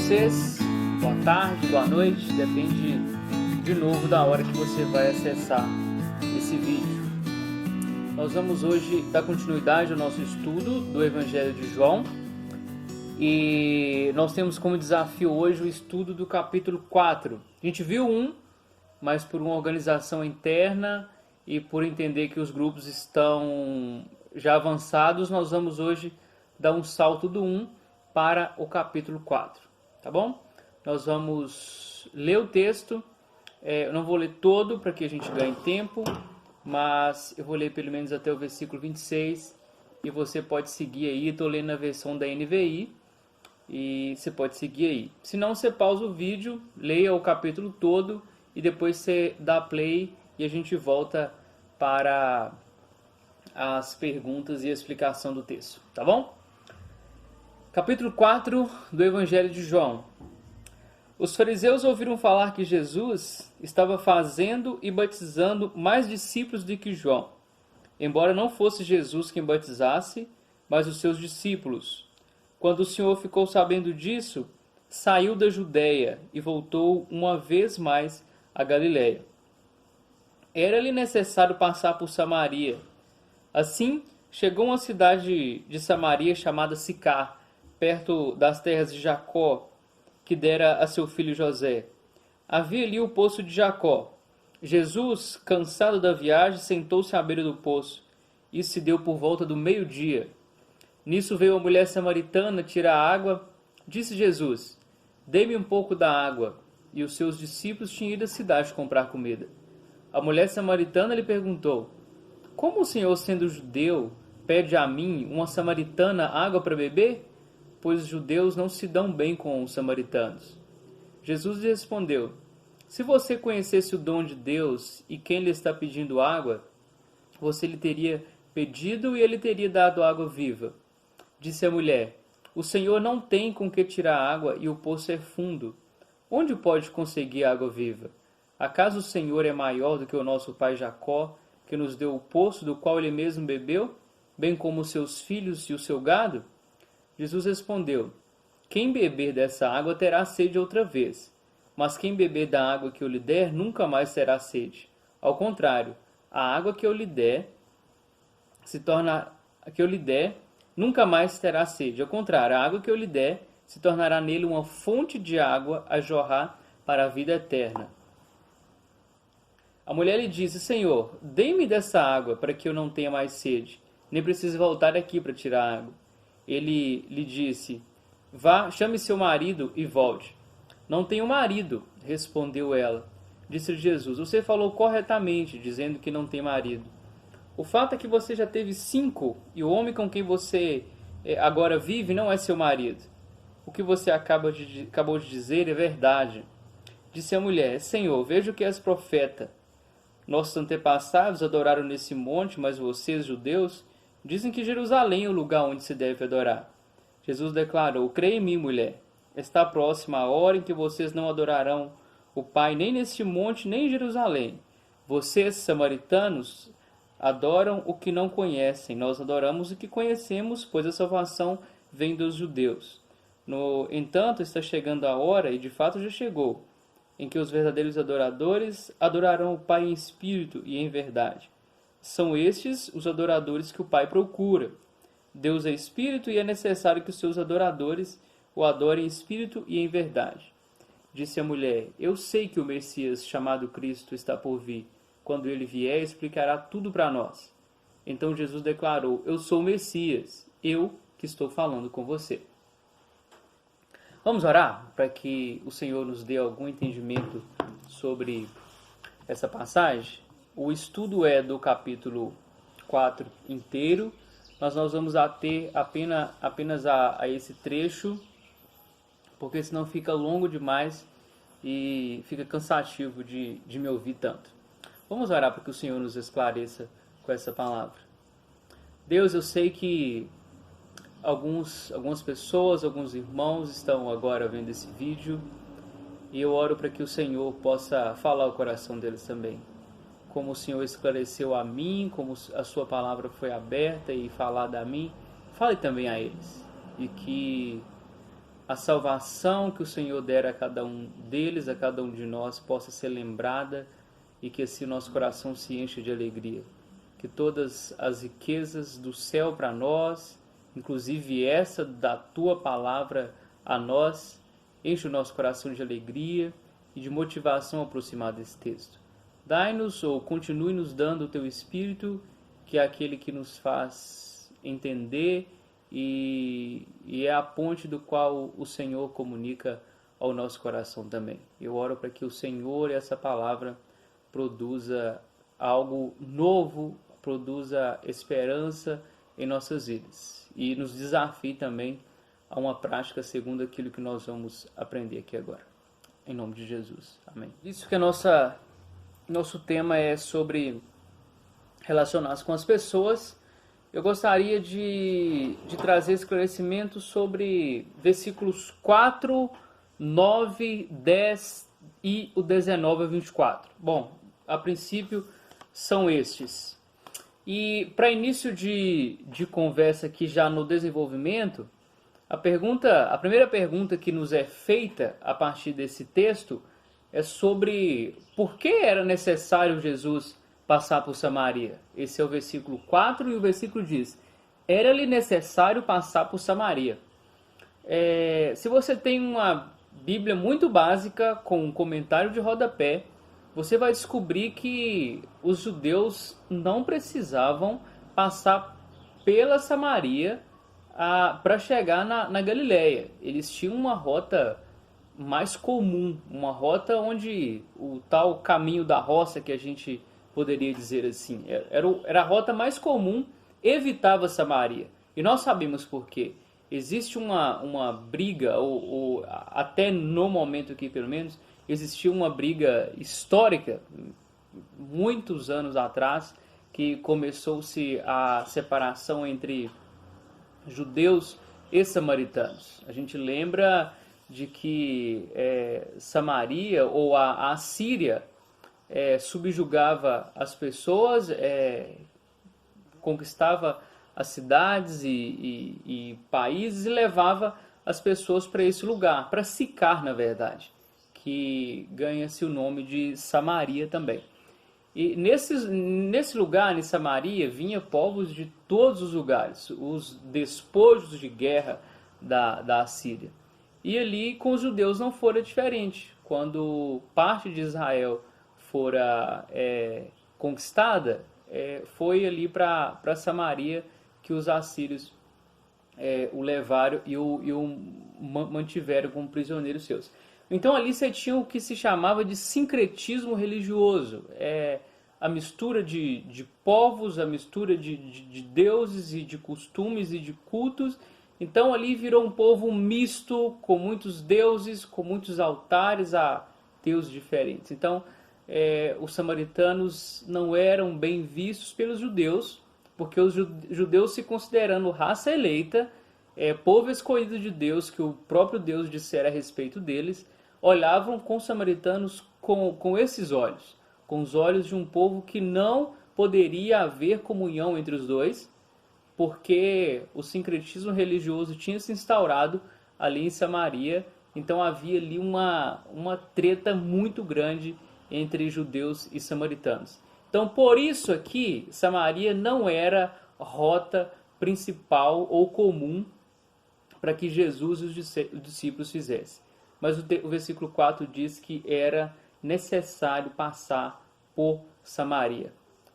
vocês, boa tarde, boa noite, depende de novo da hora que você vai acessar esse vídeo. Nós vamos hoje dar continuidade ao nosso estudo do Evangelho de João e nós temos como desafio hoje o estudo do capítulo 4. A gente viu mas por uma organização interna e por entender que os grupos estão já avançados, nós vamos hoje dar um salto do 1 para o capítulo 4, tá bom? Nós vamos ler o texto, eu não vou ler todo para que a gente ganhe tempo, mas eu vou ler pelo menos até o versículo 26 e você pode seguir aí. Estou lendo a versão da NVI e você pode seguir aí. Se não, você pausa o vídeo, leia o capítulo todo e depois você dá play e a gente volta para as perguntas e a explicação do texto, tá bom? Capítulo 4 do Evangelho de João. Os fariseus ouviram falar que Jesus estava fazendo e batizando mais discípulos do que João, embora não fosse Jesus quem batizasse, mas os seus discípulos. Quando o Senhor ficou sabendo disso, saiu da Judeia e voltou uma vez mais a Galiléia. Era-lhe necessário passar por Samaria. Assim, chegou a uma cidade de Samaria chamada Sicar, perto das terras de Jacó, que dera a seu filho José. Havia ali o poço de Jacó. Jesus, cansado da viagem, sentou-se à beira do poço. Isso se deu por volta do meio-dia. Nisso veio a mulher samaritana tirar água. Disse Jesus: "Dê-me um pouco da água." E os seus discípulos tinham ido à cidade comprar comida. A mulher samaritana lhe perguntou: "Como o Senhor, sendo judeu, pede a mim, uma samaritana, água para beber? Pois os judeus não se dão bem com os samaritanos." Jesus lhe respondeu: "Se você conhecesse o dom de Deus e quem lhe está pedindo água, você lhe teria pedido e ele teria dado água viva." Disse a mulher: "O Senhor não tem com que tirar água e o poço é fundo. Onde pode conseguir água viva? Acaso o Senhor é maior do que o nosso pai Jacó, que nos deu o poço do qual ele mesmo bebeu, bem como os seus filhos e o seu gado?" Jesus respondeu: "Quem beber dessa água terá sede outra vez, mas quem beber da água que eu lhe der nunca mais terá sede. Ao contrário, a água que eu lhe der nunca mais terá sede. Ao contrário, a água que eu lhe der se tornará nele uma fonte de água a jorrar para a vida eterna." A mulher lhe disse: "Senhor, dê-me dessa água para que eu não tenha mais sede, nem precise voltar aqui para tirar água." Ele lhe disse: "Vá, chame seu marido e volte." "Não tenho marido," respondeu ela. Disse-lhe Jesus: "Você falou corretamente, dizendo que não tem marido. O fato é que você já teve 5 e o homem com quem você agora vive não é seu marido. O que você acabou de dizer é verdade." Disse a mulher: "Senhor, vejo que és profeta. Nossos antepassados adoraram nesse monte, mas vocês, judeus, dizem que Jerusalém é o lugar onde se deve adorar." Jesus declarou: "Creia em mim, mulher. Está próxima a hora em que vocês não adorarão o Pai nem neste monte, nem em Jerusalém. Vocês, samaritanos, adoram o que não conhecem. Nós adoramos o que conhecemos, pois a salvação vem dos judeus. No entanto, está chegando a hora, e de fato já chegou, em que os verdadeiros adoradores adorarão o Pai em espírito e em verdade. São estes os adoradores que o Pai procura. Deus é espírito e é necessário que os seus adoradores o adorem em espírito e em verdade." Disse a mulher: "Eu sei que o Messias, chamado Cristo, está por vir. Quando ele vier, explicará tudo para nós." Então Jesus declarou: "Eu sou o Messias, eu que estou falando com você." Vamos orar para que o Senhor nos dê algum entendimento sobre essa passagem? O estudo é do capítulo 4 inteiro. Nós vamos ater apenas a esse trecho, porque senão fica longo demais e fica cansativo de me ouvir tanto. Vamos orar para que o Senhor nos esclareça com essa palavra. Deus, eu sei que algumas pessoas, alguns irmãos estão agora vendo esse vídeo e eu oro para que o Senhor possa falar ao coração deles também. Como o Senhor esclareceu a mim, como a sua palavra foi aberta e falada a mim, fale também a eles. E que a salvação que o Senhor der a cada um deles, a cada um de nós, possa ser lembrada e que assim o nosso coração se encha de alegria. Que todas as riquezas do céu para nós, inclusive essa da Tua palavra a nós, enche o nosso coração de alegria e de motivação a aproximar desse texto. Dai-nos ou continue nos dando o Teu Espírito, que é aquele que nos faz entender e é a ponte do qual o Senhor comunica ao nosso coração também. Eu oro para que o Senhor e essa palavra produza algo novo, produza esperança em nossas vidas e nos desafie também a uma prática segundo aquilo que nós vamos aprender aqui agora. Em nome de Jesus. Amém. Isso que nosso tema é sobre relacionar-se com as pessoas. Eu gostaria de trazer esclarecimento sobre versículos 4, 9, 10 e o 19 a 24. Bom, a princípio são estes. E para início de conversa aqui já no desenvolvimento, a primeira pergunta que nos é feita a partir desse texto é sobre por que era necessário Jesus passar por Samaria. Esse é o versículo 4 e o versículo diz: era-lhe necessário passar por Samaria. Se você tem uma Bíblia muito básica com um comentário de rodapé, você vai descobrir que os judeus não precisavam passar pela Samaria para chegar na Galileia. Eles tinham uma rota mais comum, uma rota onde o tal caminho da roça, que a gente poderia dizer assim, era a rota mais comum, evitava Samaria. E nós sabemos por quê. Existe uma briga, ou até no momento aqui pelo menos, existia uma briga histórica, muitos anos atrás, que começou-se a separação entre judeus e samaritanos. A gente lembra de que Samaria ou a Assíria subjugava as pessoas, conquistava as cidades e países e levava as pessoas para esse lugar, para Sicar, na verdade, que ganha-se o nome de Samaria também. E nesse lugar, em Samaria, vinha povos de todos os lugares, os despojos de guerra da Assíria. E ali com os judeus não fora diferente. Quando parte de Israel fora conquistada, foi ali para Samaria que os assírios o levaram e o mantiveram como prisioneiros seus. Então ali você tinha o que se chamava de sincretismo religioso, a mistura de povos, a mistura de deuses e de costumes e de cultos. Então ali virou um povo misto, com muitos deuses, com muitos altares a deuses diferentes. Então os samaritanos não eram bem vistos pelos judeus, porque os judeus, se considerando raça eleita, povo escolhido de Deus, que o próprio Deus dissera a respeito deles, olhavam com os samaritanos com esses olhos, com os olhos de um povo que não poderia haver comunhão entre os dois, porque o sincretismo religioso tinha se instaurado ali em Samaria. Então havia ali uma treta muito grande entre judeus e samaritanos. Então, por isso aqui, Samaria não era rota principal ou comum para que Jesus e os discípulos fizessem. Mas o versículo 4 diz que era necessário passar por Samaria.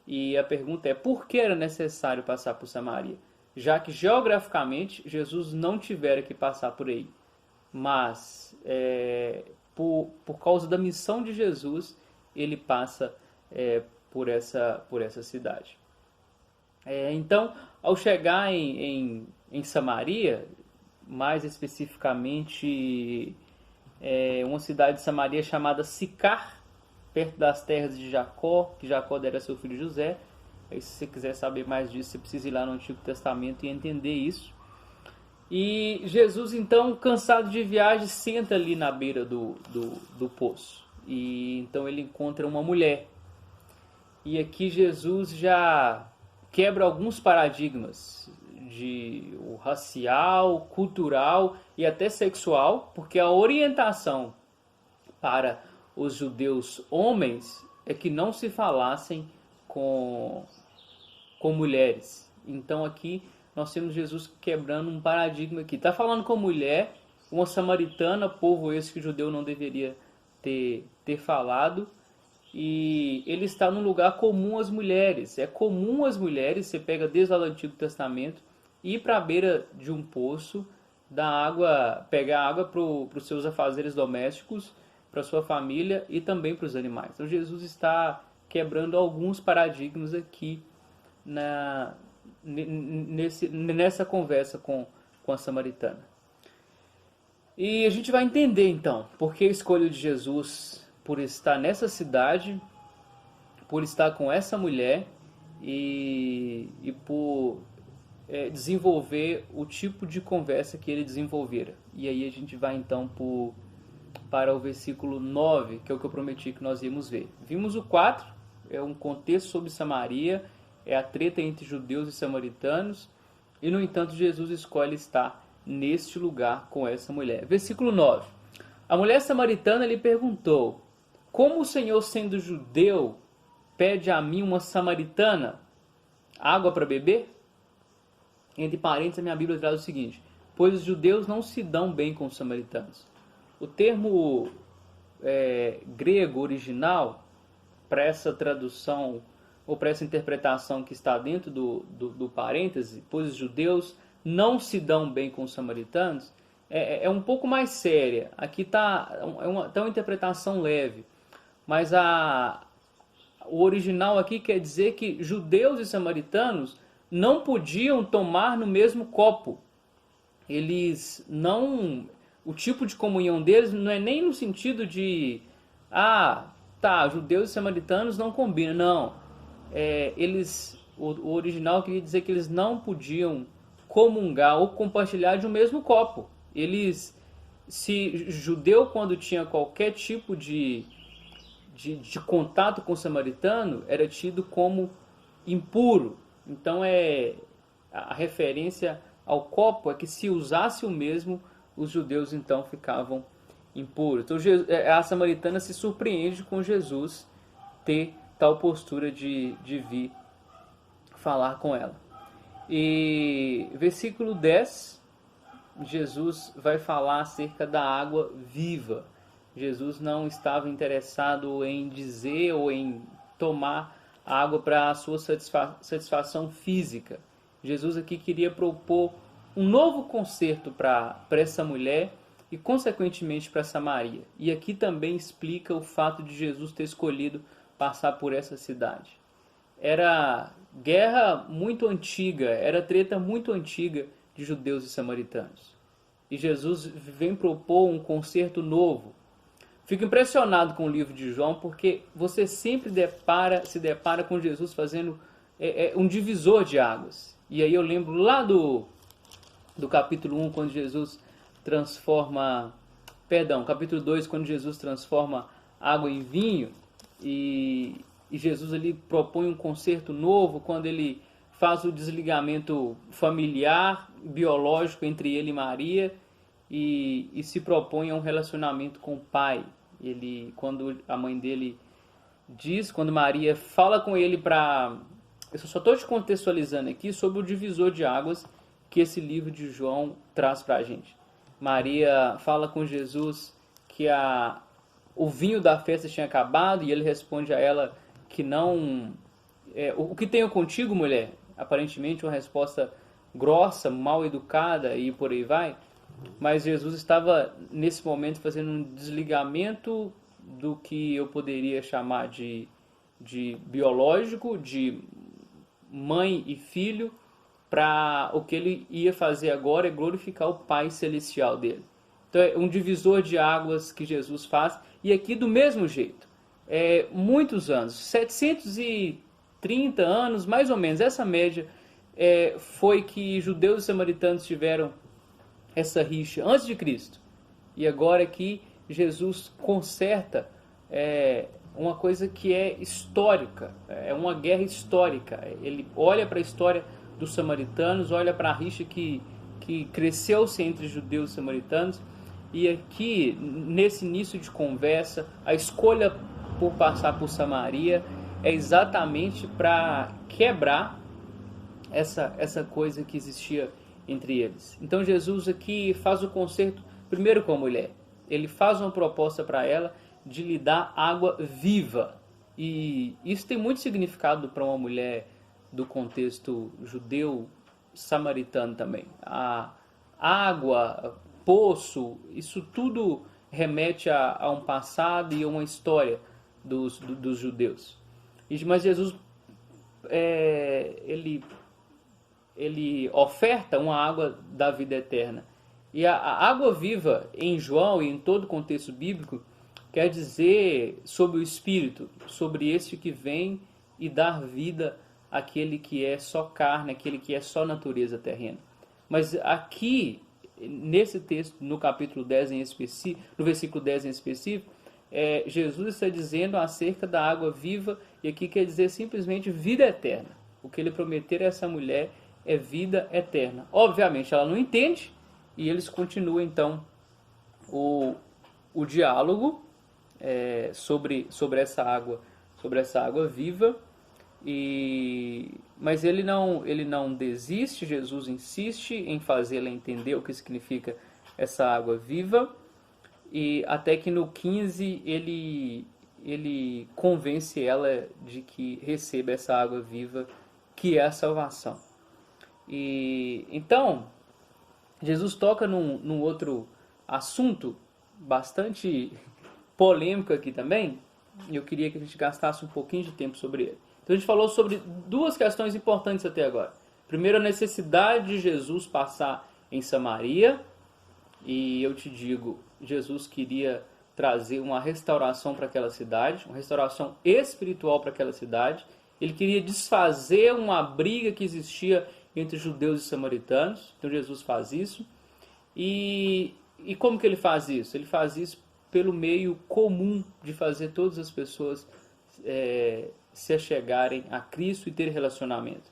E a pergunta é, por que era necessário passar por Samaria? Já que geograficamente Jesus não tivera que passar por aí. Mas por causa da missão de Jesus, ele passa por essa cidade. Então, ao chegar em Samaria, mais especificamente uma cidade de Samaria chamada Sicar, perto das terras de Jacó, que Jacó dera seu filho José. Aí, se você quiser saber mais disso, você precisa ir lá no Antigo Testamento e entender isso. E Jesus, então, cansado de viagem, senta ali na beira do poço. E então ele encontra uma mulher. E aqui Jesus já quebra alguns paradigmas o racial, cultural e até sexual, porque a orientação para os judeus homens é que não se falassem com mulheres. Então aqui nós temos Jesus quebrando um paradigma aqui. Está falando com mulher, uma samaritana, povo esse que o judeu não deveria ter falado, e ele está num lugar comum às mulheres. É comum às mulheres, você pega desde o Antigo Testamento, ir para a beira de um poço, dar água, pegar água para os seus afazeres domésticos, para a sua família e também para os animais. Então Jesus está quebrando alguns paradigmas aqui nessa conversa com a samaritana. E a gente vai entender então por que a escolha de Jesus por estar nessa cidade, por estar com essa mulher e por desenvolver o tipo de conversa que ele desenvolvera. E aí a gente vai então para o versículo 9, que é o que eu prometi que nós íamos ver. Vimos o 4, é um contexto sobre Samaria, é a treta entre judeus e samaritanos, e no entanto Jesus escolhe estar neste lugar com essa mulher. Versículo 9. A mulher samaritana lhe perguntou: como o Senhor, sendo judeu, pede a mim, uma samaritana, água para beber? Entre parênteses, a minha Bíblia traz o seguinte: pois os judeus não se dão bem com os samaritanos. O termo grego original para essa tradução ou para essa interpretação que está dentro do parêntese, pois os judeus não se dão bem com os samaritanos, é um pouco mais séria. Aqui está uma interpretação leve, mas o original aqui quer dizer que judeus e samaritanos não podiam tomar no mesmo copo. Eles não... O tipo de comunhão deles não é nem no sentido de... judeus e samaritanos não combinam. Não. O original queria dizer que eles não podiam comungar ou compartilhar de um mesmo copo. Judeu, quando tinha qualquer tipo de contato com o samaritano, era tido como impuro. Então a referência ao copo é que se usasse o mesmo, os judeus então ficavam impuros. Então a samaritana se surpreende com Jesus ter tal postura de vir falar com ela. E versículo 10, Jesus vai falar acerca da água viva. Jesus não estava interessado em dizer ou em tomar água para a sua satisfação física. Jesus aqui queria propor um novo concerto para essa mulher e, consequentemente, para Samaria. E aqui também explica o fato de Jesus ter escolhido passar por essa cidade. Era guerra muito antiga, era treta muito antiga de judeus e samaritanos. E Jesus vem propor um concerto novo. Fico impressionado com o livro de João, porque você sempre se depara com Jesus fazendo um divisor de águas. E aí eu lembro lá do capítulo 1, quando Jesus transforma... capítulo 2, quando Jesus transforma água em vinho, e Jesus ali propõe um concerto novo, quando ele faz o desligamento familiar, biológico entre ele e Maria, e se propõe a um relacionamento com o Pai. Quando a mãe dele diz, quando Maria fala com ele eu só estou te contextualizando aqui sobre o divisor de águas que esse livro de João traz para a gente. Maria fala com Jesus que o vinho da festa tinha acabado, e ele responde a ela que não... o que tenho contigo, mulher? Aparentemente uma resposta grossa, mal educada e por aí vai. Mas Jesus estava, nesse momento, fazendo um desligamento do que eu poderia chamar de biológico, de mãe e filho, para o que ele ia fazer agora é glorificar o Pai Celestial dele. Então é um divisor de águas que Jesus faz, e aqui do mesmo jeito. Muitos anos, 730 anos, mais ou menos, essa média foi que judeus e samaritanos tiveram essa rixa antes de Cristo. E agora aqui Jesus conserta uma coisa que é histórica, é uma guerra histórica. Ele olha para a história dos samaritanos, olha para a rixa que cresceu-se entre judeus e samaritanos. E aqui, nesse início de conversa, a escolha por passar por Samaria é exatamente para quebrar essa coisa que existia entre eles. Então Jesus aqui faz o concerto primeiro com a mulher. Ele faz uma proposta para ela de lhe dar água viva. E isso tem muito significado para uma mulher do contexto judeu samaritano também. A água, poço, isso tudo remete a um passado e a uma história dos judeus. Mas Jesus ele oferta uma água da vida eterna. E a água viva em João e em todo o contexto bíblico quer dizer sobre o Espírito, sobre esse que vem e dar vida àquele que é só carne, àquele que é só natureza terrena. Mas aqui, nesse texto, no capítulo 10 em específico, no versículo 10 em específico, Jesus está dizendo acerca da água viva, e aqui quer dizer simplesmente vida eterna. O que ele prometeu a essa mulher é vida eterna. Obviamente ela não entende, e eles continuam então o diálogo sobre essa água viva. Mas ele não desiste. Jesus insiste em fazê-la entender o que significa essa água viva, e até que no 15 ele convence ela de que receba essa água viva, que é a salvação. E então Jesus toca num outro assunto bastante polêmico aqui também, e eu queria que a gente gastasse um pouquinho de tempo sobre ele. Então a gente falou sobre duas questões importantes até agora. Primeiro, a necessidade de Jesus passar em Samaria, e eu te digo, Jesus queria trazer uma restauração para aquela cidade, uma restauração espiritual para aquela cidade. Ele queria desfazer uma briga que existia entre judeus e samaritanos. Então Jesus faz isso. E como que ele faz isso? Ele faz isso pelo meio comum de fazer todas as pessoas se achegarem a Cristo e ter relacionamento.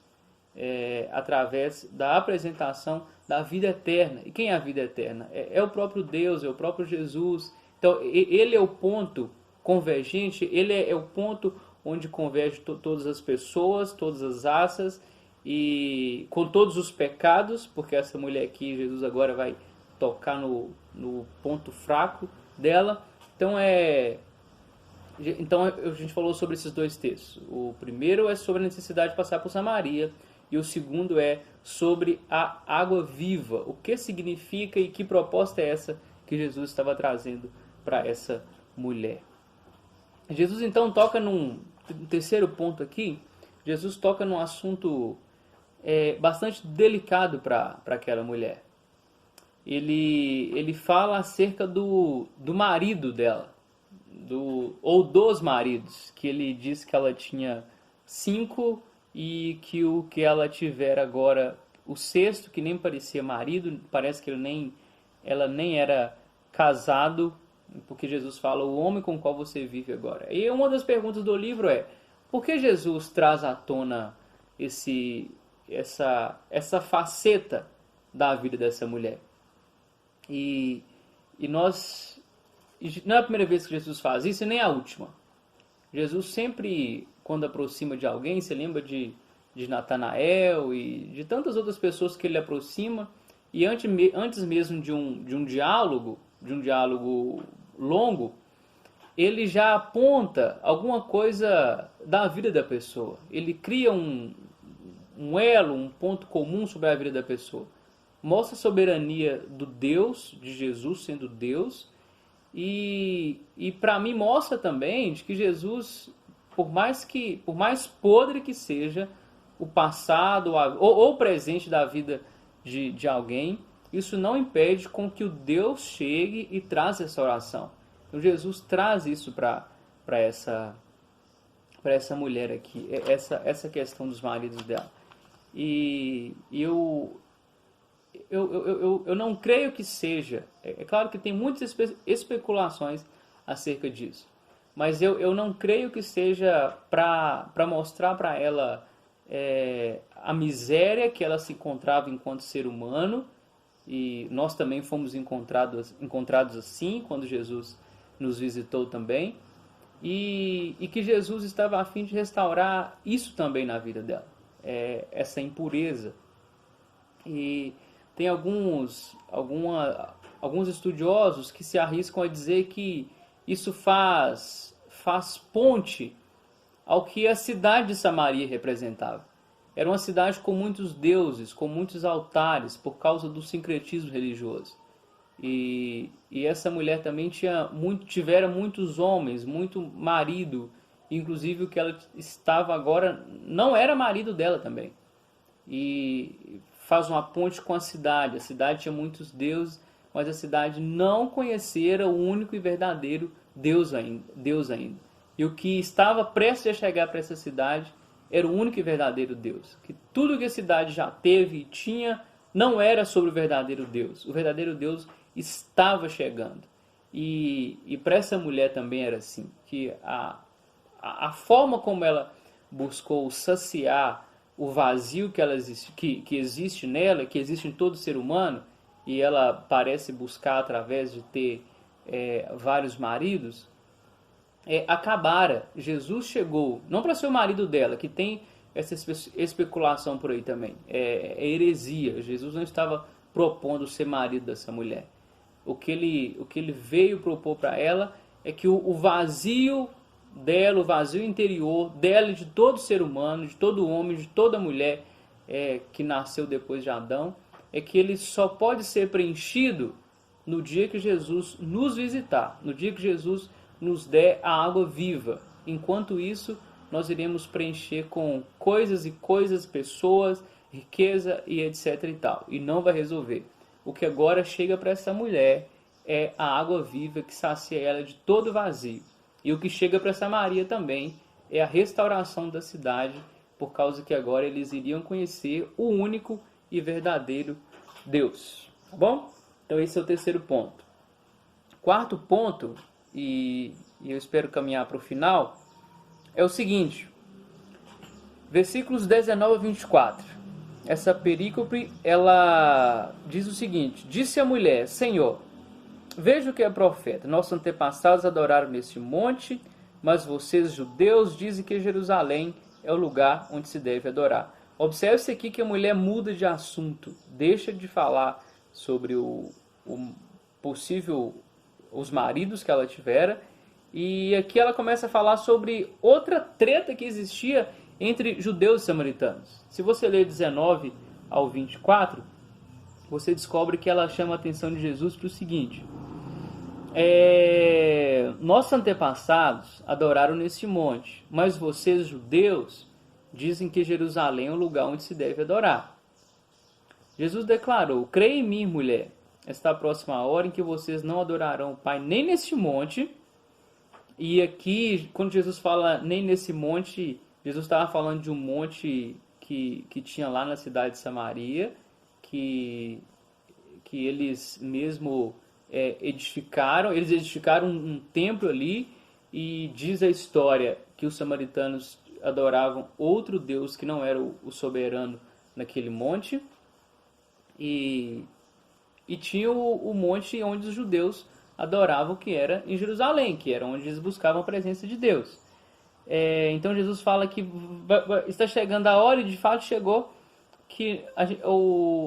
Através da apresentação da vida eterna. E quem é a vida eterna? É o próprio Deus, é o próprio Jesus. Então ele é o ponto convergente, ele é o ponto onde converge todas as pessoas, todas as raças, e com todos os pecados, porque essa mulher aqui, Jesus agora vai tocar no ponto fraco dela. Então a gente falou sobre esses dois textos. O primeiro é sobre a necessidade de passar por Samaria, e o segundo é sobre a água viva. O que significa e que proposta é essa que Jesus estava trazendo para essa mulher? Jesus então toca num terceiro ponto aqui. Jesus toca num assunto bastante delicado para aquela mulher. Ele fala acerca do marido dela, ou dos maridos, que ele diz que ela tinha 5 e que o que ela tiver agora, o sexto, que nem parecia marido, parece que ela nem era casado, porque Jesus fala o homem com o qual você vive agora. E uma das perguntas do livro é: por que Jesus traz à tona essa faceta da vida dessa mulher? E nós, não é a primeira vez que Jesus faz isso, e nem a última. Jesus sempre, quando aproxima de alguém, se lembra de Natanael e de tantas outras pessoas que ele aproxima, e antes mesmo de um diálogo longo, ele já aponta alguma coisa da vida da pessoa. Ele cria um elo, um ponto comum sobre a vida da pessoa. Mostra a soberania do Deus, de Jesus sendo Deus, e para mim mostra também de que Jesus, por mais podre que seja o passado ou o presente da vida de alguém, isso não impede com que o Deus chegue e traz restauração. Então Jesus traz isso para essa mulher aqui, essa questão dos maridos dela. E eu não creio que seja, é claro que tem muitas especulações acerca disso, mas eu não creio que seja para mostrar para ela a miséria que ela se encontrava enquanto ser humano, e nós também fomos encontrados assim quando Jesus nos visitou também, e que Jesus estava a fim de restaurar isso também na vida dela, essa impureza. E tem alguns estudiosos que se arriscam a dizer que isso faz ponte ao que a cidade de Samaria representava. Era uma cidade com muitos deuses, com muitos altares, por causa do sincretismo religioso. E essa mulher também tivera muitos homens, muito marido, inclusive o que ela estava agora não era marido dela também. E faz uma ponte com a cidade. A cidade tinha muitos deuses, mas a cidade não conhecera o único e verdadeiro Deus ainda. E o que estava prestes a chegar para essa cidade era o único e verdadeiro Deus. Que tudo que a cidade já teve e tinha não era sobre o verdadeiro Deus. O verdadeiro Deus estava chegando. E para essa mulher também era assim, que a forma como ela buscou saciar o vazio que existe nela, que existe em todo ser humano, e ela parece buscar através de ter vários maridos, acabara. Jesus chegou, não para ser o marido dela, que tem essa especulação por aí também, é heresia. Jesus não estava propondo ser marido dessa mulher. O que ele veio propor para ela é que o vazio dela, o vazio interior dela e de todo ser humano, de todo homem, de toda mulher que nasceu depois de Adão, é que ele só pode ser preenchido no dia que Jesus nos visitar, no dia que Jesus nos der a água viva. Enquanto isso, nós iremos preencher com coisas e coisas, pessoas, riqueza e etc e tal. E não vai resolver. O que agora chega para essa mulher é a água viva que sacia ela de todo vazio. E o que chega para Samaria também é a restauração da cidade, por causa que agora eles iriam conhecer o único e verdadeiro Deus. Tá bom? Então esse é o terceiro ponto. Quarto ponto, e eu espero caminhar para o final, é o seguinte. Versículos 19 a 24. Essa perícope, ela diz o seguinte: disse a mulher: Senhor, vejo que é profeta. Nossos antepassados adoraram neste monte, mas vocês, judeus, dizem que Jerusalém é o lugar onde se deve adorar. Observe-se aqui que a mulher muda de assunto, deixa de falar sobre o possível, os maridos que ela tivera, e aqui ela começa a falar sobre outra treta que existia entre judeus e samaritanos. Se você ler 19 ao 24, você descobre que ela chama a atenção de Jesus para o seguinte: nossos antepassados adoraram nesse monte, mas vocês, judeus, dizem que Jerusalém é o lugar onde se deve adorar. Jesus declarou: creia em mim, mulher, está próxima a hora em que vocês não adorarão o Pai nem neste monte. E aqui, quando Jesus fala nem nesse monte, Jesus estava falando de um monte que tinha lá na cidade de Samaria, que eles mesmo edificaram um templo ali, e diz a história que os samaritanos adoravam outro Deus que não era o soberano naquele monte, e tinha o monte onde os judeus adoravam, que era em Jerusalém, que era onde eles buscavam a presença de Deus. Então Jesus fala que está chegando a hora, e de fato chegou, que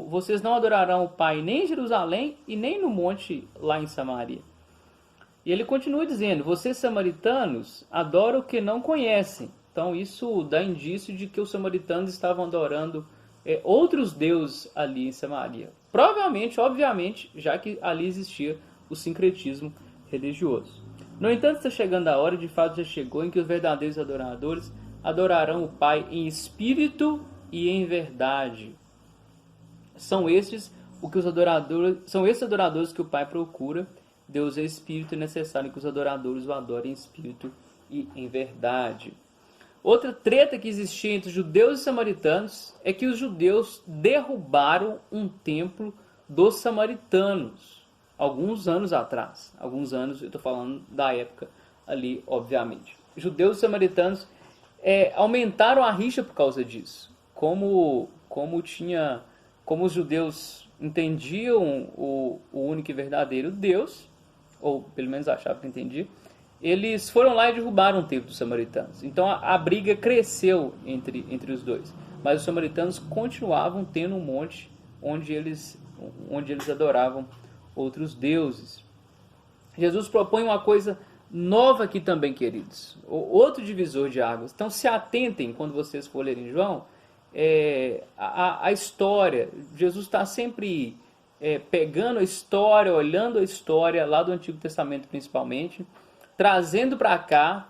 vocês não adorarão o Pai nem em Jerusalém e nem no monte lá em Samaria. E ele continua dizendo: vocês samaritanos adoram o que não conhecem. Então isso dá indício de que os samaritanos estavam adorando outros deuses ali em Samaria. Provavelmente, obviamente, já que ali existia o sincretismo religioso. No entanto, está chegando a hora, de fato já chegou, em que os verdadeiros adoradores adorarão o Pai em espírito e em verdade. São esses adoradores que o Pai procura. Deus é espírito, e é necessário que os adoradores o adorem em espírito e em verdade. Outra treta que existia entre judeus e samaritanos é que os judeus derrubaram um templo dos samaritanos alguns anos atrás. Alguns anos, eu estou falando da época ali, obviamente. Judeus e samaritanos aumentaram a rixa por causa disso. Como os judeus entendiam o único e verdadeiro Deus, ou pelo menos achavam que entendiam, eles foram lá e derrubaram o templo dos samaritanos. Então a briga cresceu entre os dois. Mas os samaritanos continuavam tendo um monte onde eles adoravam outros deuses. Jesus propõe uma coisa nova aqui também, queridos. Outro divisor de águas. Então se atentem quando vocês for lerem João, a história. Jesus está sempre pegando a história, olhando a história lá do Antigo Testamento principalmente, trazendo para cá,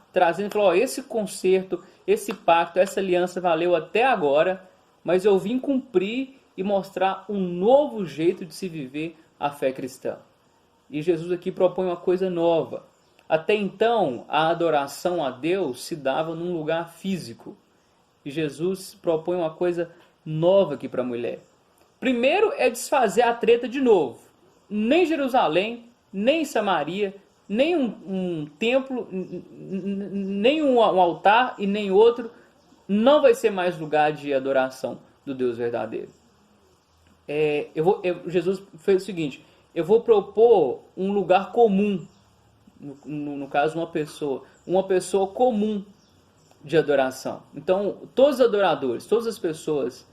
falou, esse concerto, esse pacto, essa aliança valeu até agora, mas eu vim cumprir e mostrar um novo jeito de se viver a fé cristã. E Jesus aqui propõe uma coisa nova. Até então, a adoração a Deus se dava num lugar físico. E Jesus propõe uma coisa nova aqui para a mulher. Primeiro é desfazer a treta de novo. Nem Jerusalém, nem Samaria, nem um templo, nem um altar e nem outro, não vai ser mais lugar de adoração do Deus verdadeiro. Jesus fez o seguinte, eu vou propor um lugar comum, no caso uma pessoa comum de adoração. Então, todos os adoradores, todas as pessoas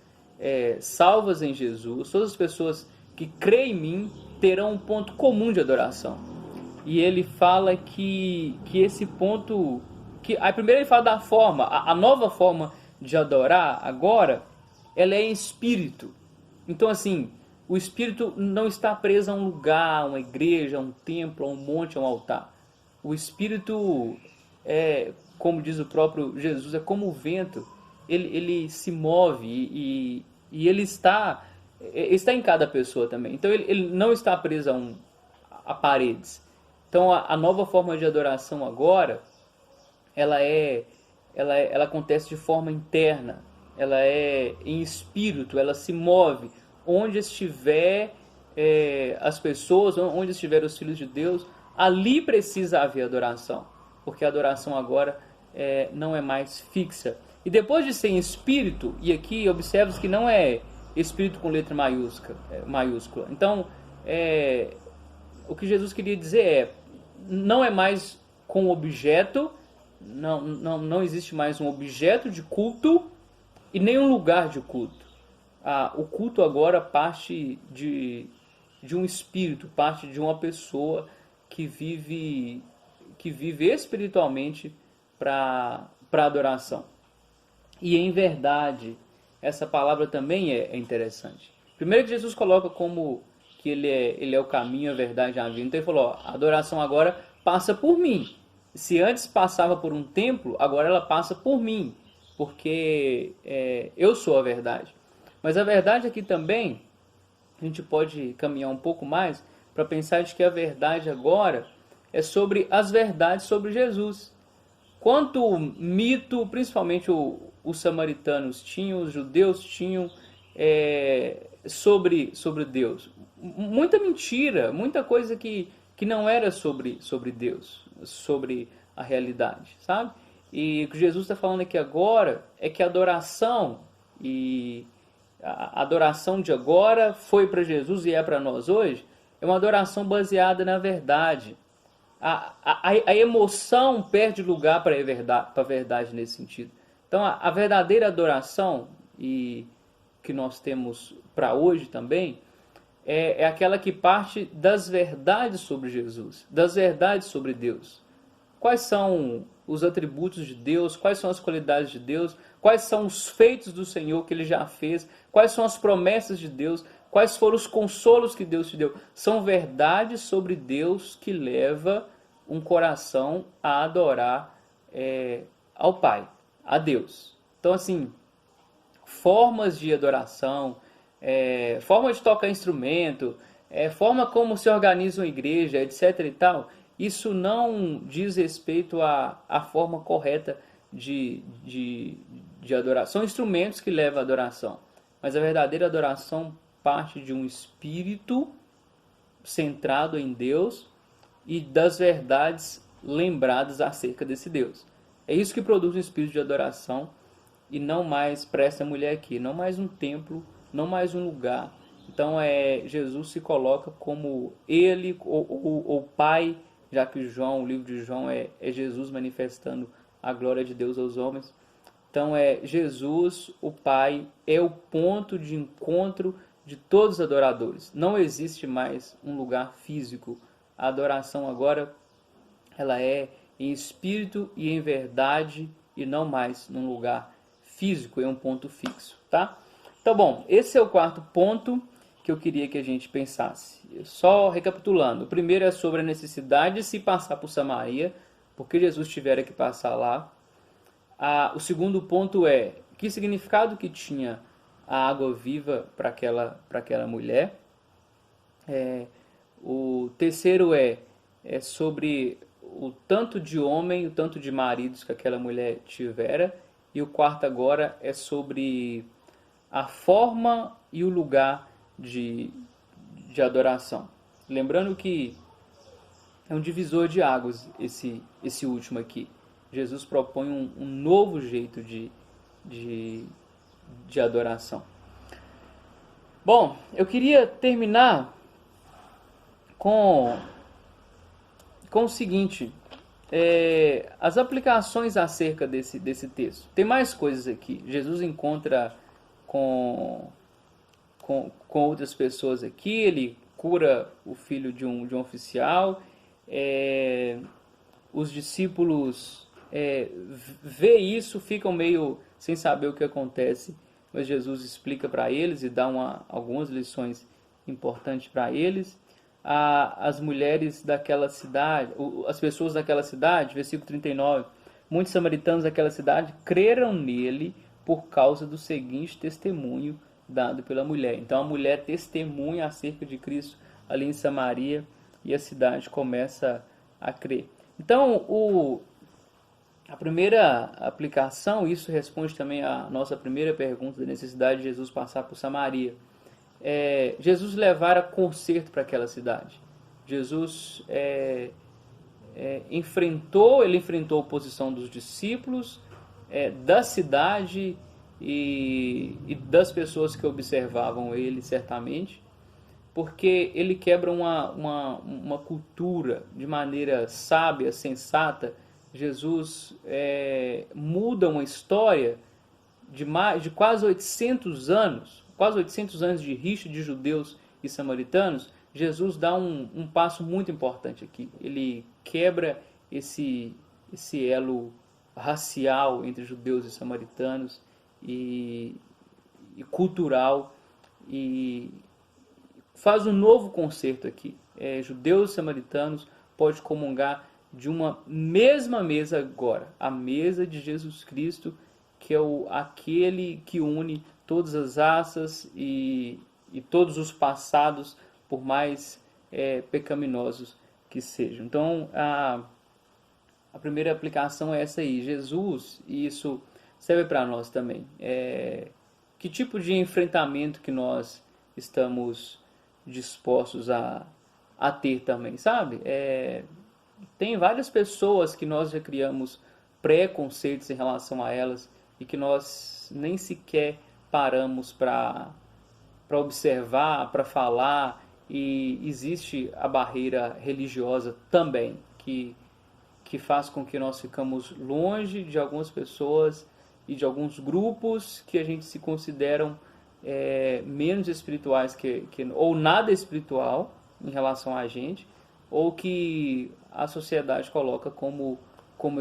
salvas em Jesus, todas as pessoas que creem em mim, terão um ponto comum de adoração. E ele fala que esse ponto... primeiro ele fala da forma, a nova forma de adorar agora, ela é em espírito. Então assim, o espírito não está preso a um lugar, a uma igreja, a um templo, a um monte, a um altar. O espírito como diz o próprio Jesus, é como o vento, ele se move e ele está em cada pessoa também. Então ele não está preso a paredes. Então a nova forma de adoração agora, ela acontece de forma interna, ela é em espírito, ela se move. Onde estiver as pessoas, onde estiver os filhos de Deus, ali precisa haver adoração, porque a adoração agora não é mais fixa. E depois de ser em espírito, e aqui observe que não é espírito com letra maiúscula. Então, o que Jesus queria dizer não é mais com objeto, não existe mais um objeto de culto e nem um lugar de culto. O culto agora parte de um espírito, parte de uma pessoa que vive espiritualmente para adoração. E em verdade, essa palavra também é interessante. Primeiro que Jesus coloca como que ele é o caminho, a verdade e a vida. Então ele falou, a adoração agora passa por mim. Se antes passava por um templo, agora ela passa por mim, porque eu sou a verdade. Mas a verdade aqui também, a gente pode caminhar um pouco mais para pensar de que a verdade agora é sobre as verdades sobre Jesus. Quanto mito, principalmente os samaritanos tinham, os judeus tinham sobre Deus. Muita mentira, muita coisa que não era sobre Deus, sobre a realidade, sabe? E o que Jesus está falando aqui agora é que a adoração de agora foi para Jesus e é para nós hoje, é uma adoração baseada na verdade. A emoção perde lugar para a verdade nesse sentido. Então a verdadeira adoração que nós temos para hoje também é aquela que parte das verdades sobre Jesus, das verdades sobre Deus. Quais são os atributos de Deus, quais são as qualidades de Deus, quais são os feitos do Senhor que Ele já fez, quais são as promessas de Deus, quais foram os consolos que Deus te deu. São verdades sobre Deus que leva um coração a adorar ao Pai, a Deus. Então assim, formas de adoração, forma de tocar instrumento, forma como se organiza uma igreja, etc. e tal, isso não diz respeito à forma correta de adoração. São instrumentos que levam à adoração, mas a verdadeira adoração parte de um espírito centrado em Deus e das verdades lembradas acerca desse Deus. É isso que produz um espírito de adoração e não mais para essa mulher aqui, não mais um templo, não mais um lugar. Então Jesus se coloca como ele, ou Pai, já que João, o livro de João é Jesus manifestando a glória de Deus aos homens. Então Jesus, o Pai, é o ponto de encontro de todos os adoradores. Não existe mais um lugar físico. A adoração agora ela é em espírito e em verdade e não mais num lugar físico, é um ponto fixo, tá? Então, bom, esse é o quarto ponto que eu queria que a gente pensasse. Só recapitulando, o primeiro é sobre a necessidade de se passar por Samaria, porque Jesus tivera que passar lá. O segundo ponto é que significado que tinha a água viva para aquela mulher. O terceiro é sobre o tanto de homem, o tanto de maridos que aquela mulher tivera. E o quarto agora é sobre a forma e o lugar de adoração. Lembrando que é um divisor de águas esse último aqui. Jesus propõe um novo jeito de adoração. Bom, eu queria terminar com o seguinte, as aplicações acerca desse texto. Tem mais coisas aqui. Jesus encontra com outras pessoas aqui, ele cura o filho de um oficial, os discípulos vê isso, ficam meio sem saber o que acontece, mas Jesus explica para eles e dá algumas lições importantes para eles. As mulheres daquela cidade, as pessoas daquela cidade, versículo 39, muitos samaritanos daquela cidade creram nele por causa do seguinte testemunho dado pela mulher. Então a mulher testemunha acerca de Cristo ali em Samaria e a cidade começa a crer. Então a primeira aplicação, isso responde também à nossa primeira pergunta da necessidade de Jesus passar por Samaria. Jesus levara conserto para aquela cidade. Jesus enfrentou a oposição dos discípulos, da cidade e das pessoas que observavam ele, certamente, porque ele quebra uma cultura de maneira sábia, sensata. Jesus muda uma história de quase 800 anos de rixa de judeus e samaritanos. Jesus dá um passo muito importante aqui. Ele quebra esse elo racial entre judeus e samaritanos e cultural, e faz um novo concerto aqui. Judeus e samaritanos podem comungar de uma mesma mesa agora, a mesa de Jesus Cristo, que é aquele que une todas as raças e todos os passados, por mais pecaminosos que sejam. Então, a primeira aplicação é essa aí. Jesus, e isso serve para nós também. Que tipo de enfrentamento que nós estamos dispostos a ter também, sabe? Tem várias pessoas que nós já criamos preconceitos em relação a elas e que nós nem sequer paramos para observar, para falar, e existe a barreira religiosa também, que faz com que nós ficamos longe de algumas pessoas e de alguns grupos que a gente se consideram menos espirituais ou nada espiritual em relação a gente, ou que a sociedade coloca como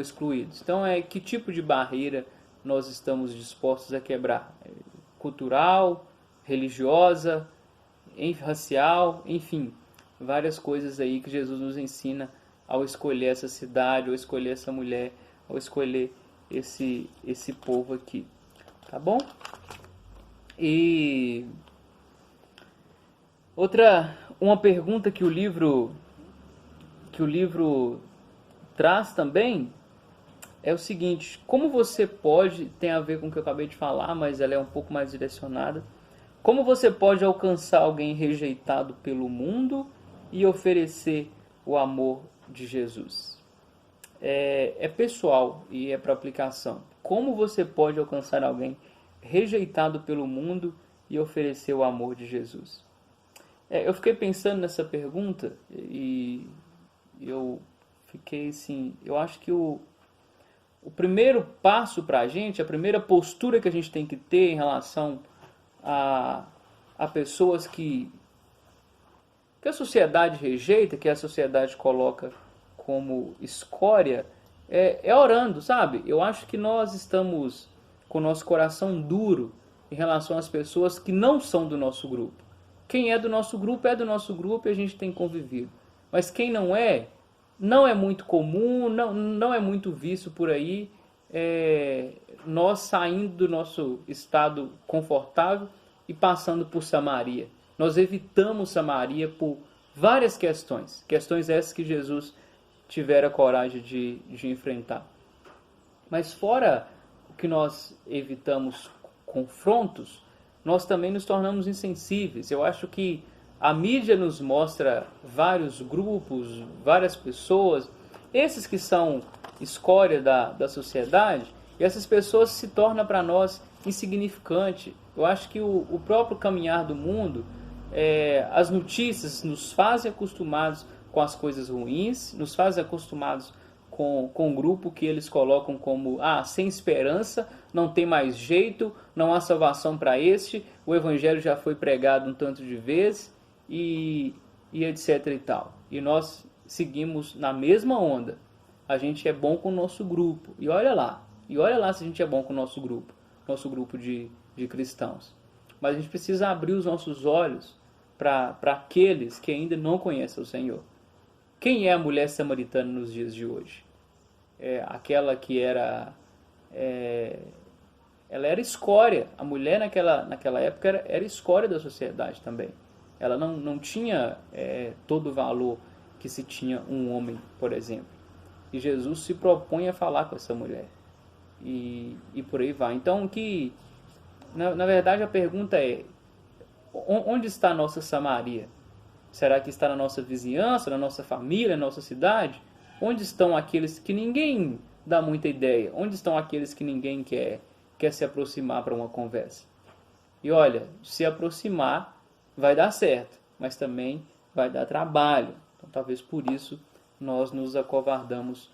excluídos. Então, que tipo de barreira nós estamos dispostos a quebrar? Cultural, religiosa, racial, enfim, várias coisas aí que Jesus nos ensina ao escolher essa cidade, ao escolher essa mulher, ao escolher esse povo aqui. Tá bom? E uma pergunta que o livro traz também é o seguinte: como você pode, tem a ver com o que eu acabei de falar, mas ela é um pouco mais direcionada, como você pode alcançar alguém rejeitado pelo mundo e oferecer o amor de Jesus? é pessoal e é para aplicação. Como você pode alcançar alguém rejeitado pelo mundo e oferecer o amor de Jesus? Eu fiquei pensando nessa pergunta e eu fiquei assim, eu acho que o primeiro passo para a gente, a primeira postura que a gente tem que ter em relação a pessoas que a sociedade rejeita, que a sociedade coloca como escória, é orando, sabe? Eu acho que nós estamos com o nosso coração duro em relação às pessoas que não são do nosso grupo. Quem é do nosso grupo é do nosso grupo e a gente tem convivido. Mas quem não é, não é muito comum, não é muito visto por aí. Nós saindo do nosso estado confortável e passando por Samaria. Nós evitamos Samaria por várias questões. Questões essas que Jesus tivera coragem de enfrentar. Mas fora o que nós evitamos confrontos, nós também nos tornamos insensíveis. Eu acho que a mídia nos mostra vários grupos, várias pessoas, esses que são escória da sociedade, e essas pessoas se tornam para nós insignificante. Eu acho que o próprio caminhar do mundo, as notícias nos fazem acostumados com as coisas ruins, nos fazem acostumados com o grupo que eles colocam como sem esperança, não tem mais jeito, não há salvação para este, o evangelho já foi pregado um tanto de vezes e etc e tal. E nós seguimos na mesma onda. A gente é bom com o nosso grupo. E olha lá se a gente é bom com o nosso grupo de cristãos. Mas a gente precisa abrir os nossos olhos para aqueles que ainda não conhecem o Senhor. Quem é a mulher samaritana nos dias de hoje? Aquela que ela era escória. A mulher naquela época era escória da sociedade também. Ela não tinha todo o valor que se tinha um homem, por exemplo. E Jesus se propõe a falar com essa mulher. E por aí vai. Então, na verdade, a pergunta é: onde está a nossa Samaria? Será que está na nossa vizinhança, na nossa família, na nossa cidade? Onde estão aqueles que ninguém dá muita ideia? Onde estão aqueles que ninguém quer se aproximar para uma conversa? E olha, se aproximar vai dar certo, mas também vai dar trabalho. Então, talvez por isso nós nos acovardamos